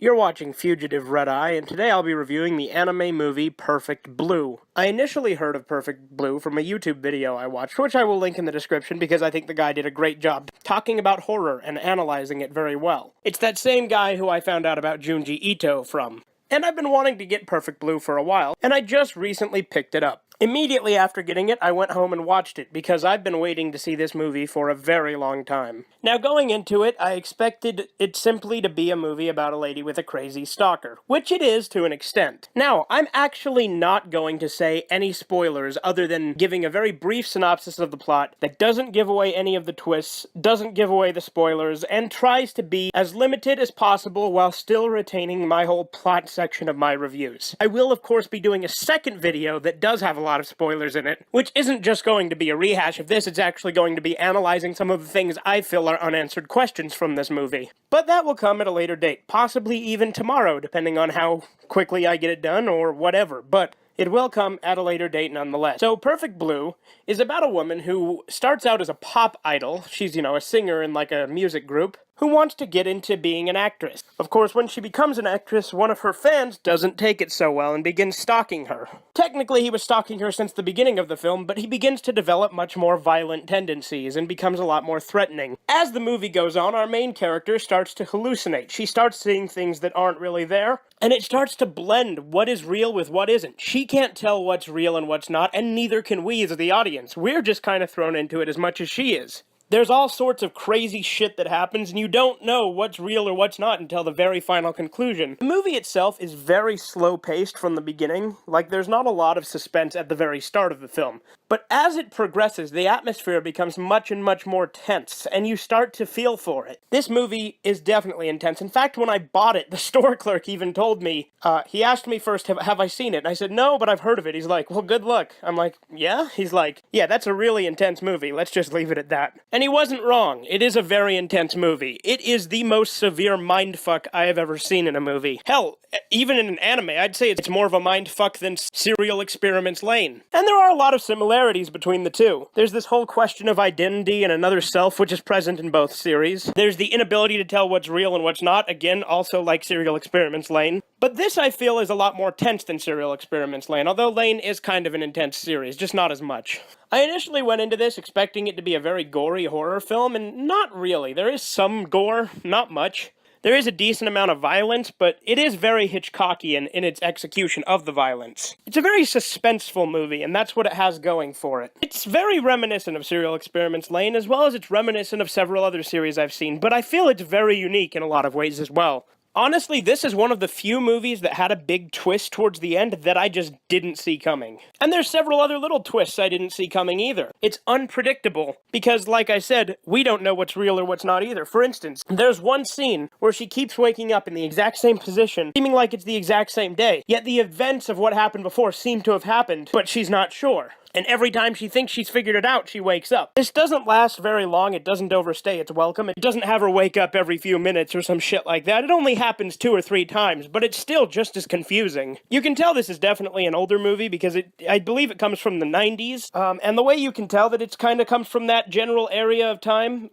You're watching Fugitive Red Eye, and today I'll be reviewing the anime movie Perfect Blue. I initially heard of Perfect Blue from a YouTube video I watched, which I will link in the description because I think the guy did a great job talking about horror and analyzing it very well. It's that same guy who I found out about Junji Ito from. And I've been wanting to get Perfect Blue for a while, and I just recently picked it up. Immediately after getting it, I went home and watched it, because I've been waiting to see this movie for a very long time. Now, going into it, I expected it simply to be a movie about a lady with a crazy stalker, which it is to an extent. Now, I'm actually not going to say any spoilers other than giving a very brief synopsis of the plot that doesn't give away any of the twists, doesn't give away the spoilers, and tries to be as limited as possible while still retaining my whole plot section of my reviews. I will, of course, be doing a second video that does have a lot of spoilers in it, which isn't just going to be a rehash of this, it's actually going to be analyzing some of the things I feel are unanswered questions from this movie. But that will come at a later date, possibly even tomorrow, depending on how quickly I get it done or whatever, but it will come at a later date nonetheless. So Perfect Blue is about a woman who starts out as a pop idol. She's, a singer in like a music group, who wants to get into being an actress. Of course, when she becomes an actress, one of her fans doesn't take it so well and begins stalking her. Technically, he was stalking her since the beginning of the film, but he begins to develop much more violent tendencies and becomes a lot more threatening. As the movie goes on, our main character starts to hallucinate. She starts seeing things that aren't really there, and it starts to blend what is real with what isn't. She can't tell what's real and what's not, and neither can we as the audience. We're just kind of thrown into it as much as she is. There's all sorts of crazy shit that happens, and you don't know what's real or what's not until the very final conclusion. The movie itself is very slow-paced from the beginning. Like, there's not a lot of suspense at the very start of the film. But as it progresses, the atmosphere becomes much and much more tense, and you start to feel for it. This movie is definitely intense. In fact, when I bought it, the store clerk even told me, he asked me first, have I seen it? And I said, no, but I've heard of it. He's like, well, good luck. I'm like, yeah? He's like, yeah, that's a really intense movie. Let's just leave it at that. And he wasn't wrong. It is a very intense movie. It is the most severe mindfuck I have ever seen in a movie. Hell, even in an anime, I'd say it's more of a mindfuck than Serial Experiments Lane. And there are a lot of similarities between the two. There's this whole question of identity and another self, which is present in both series. There's the inability to tell what's real and what's not, again, also like Serial Experiments Lane. But this, I feel, is a lot more tense than Serial Experiments Lane, although Lane is kind of an intense series, just not as much. I initially went into this expecting it to be a very gory horror film, and not really. There is some gore, not much. There is a decent amount of violence, but it is very Hitchcockian in its execution of the violence. It's a very suspenseful movie, and that's what it has going for it. It's very reminiscent of Serial Experiments Lane, as well as it's reminiscent of several other series I've seen, but I feel it's very unique in a lot of ways as well. Honestly, this is one of the few movies that had a big twist towards the end that I just didn't see coming. And there's several other little twists I didn't see coming either. It's unpredictable, because like I said, we don't know what's real or what's not either. For instance, there's one scene where she keeps waking up in the exact same position, seeming like it's the exact same day, yet the events of what happened before seem to have happened, but she's not sure. And every time she thinks she's figured it out, she wakes up. This doesn't last very long, it doesn't overstay its welcome, it doesn't have her wake up every few minutes or some shit like that. It only happens 2 or 3 times, but it's still just as confusing. You can tell this is definitely an older movie because I believe it comes from the 90s, and the way you can tell that it's kind of comes from that general area of time,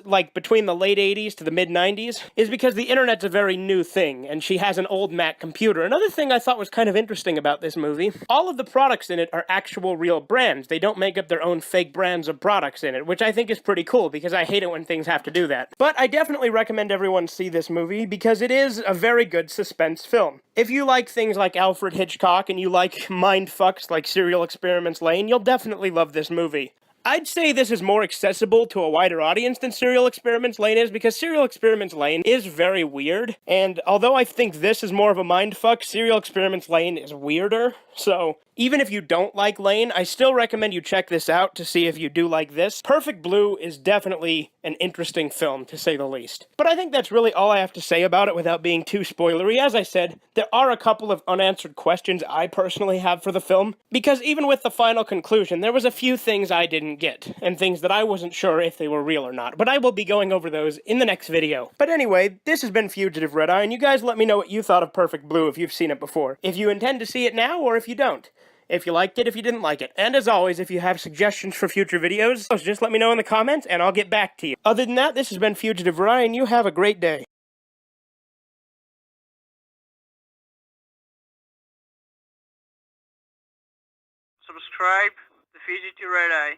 like between the late 80s to the mid 90s, is because the internet's a very new thing, and she has an old Mac computer. Another thing I thought was kind of interesting about this movie, all of the products in it are actual real brands. They don't make up their own fake brands of products in it, which I think is pretty cool because I hate it when things have to do that. But I definitely recommend everyone see this movie because it is a very good suspense film. If you like things like Alfred Hitchcock and you like mindfucks like Serial Experiments Lane, you'll definitely love this movie. I'd say this is more accessible to a wider audience than Serial Experiments Lane is, because Serial Experiments Lane is very weird, and although I think this is more of a mindfuck, Serial Experiments Lane is weirder, so even if you don't like Lane, I still recommend you check this out to see if you do like this. Perfect Blue is definitely an interesting film, to say the least. But I think that's really all I have to say about it without being too spoilery. As I said, there are a couple of unanswered questions I personally have for the film, because even with the final conclusion, there was a few things I didn't get, and things that I wasn't sure if they were real or not, but I will be going over those in the next video. But anyway, this has been Fugitive Red Eye, and you guys let me know what you thought of Perfect Blue if you've seen it before. If you intend to see it now, or if you don't. If you liked it, if you didn't like it. And as always, if you have suggestions for future videos, just let me know in the comments, and I'll get back to you. Other than that, this has been Fugitive Red Eye, and you have a great day. Subscribe the Fugitive Red Eye.